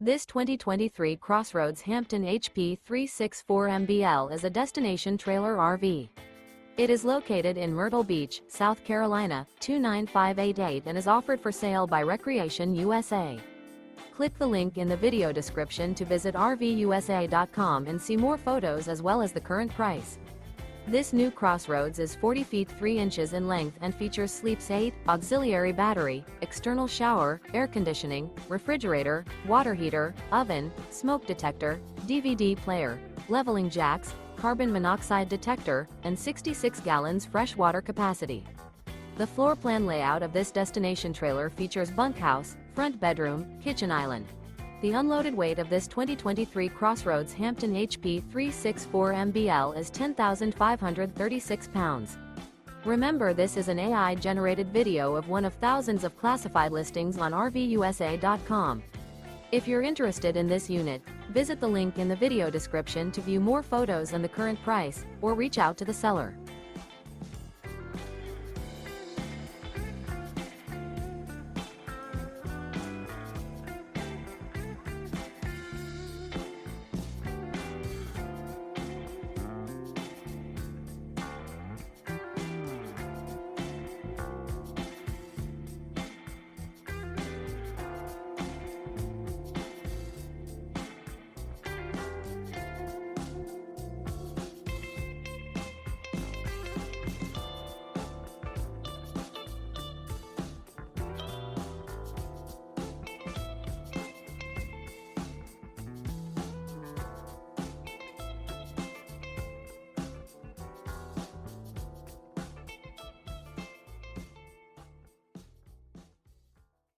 This 2023 CrossRoads Hampton HP364MBL is a destination trailer RV. It is located in Myrtle Beach, South Carolina, 29588 and is offered for sale by Recreation USA. Click the link in the video description to visit RVUSA.com and see more photos as well as the current price. This new CrossRoads is 40 feet 3 inches in length and features sleeps 8, auxiliary battery, external shower, air conditioning, refrigerator, water heater, oven, smoke detector, DVD player, leveling jacks, carbon monoxide detector, and 66 gallons freshwater capacity. The floor plan layout of this destination trailer features bunkhouse, front bedroom, kitchen island. The unloaded weight of this 2023 CrossRoads Hampton HP364MBL is 10,536 pounds. Remember, this is an AI-generated video of one of thousands of classified listings on RVUSA.com. If you're interested in this unit, visit the link in the video description to view more photos and the current price, or reach out to the seller.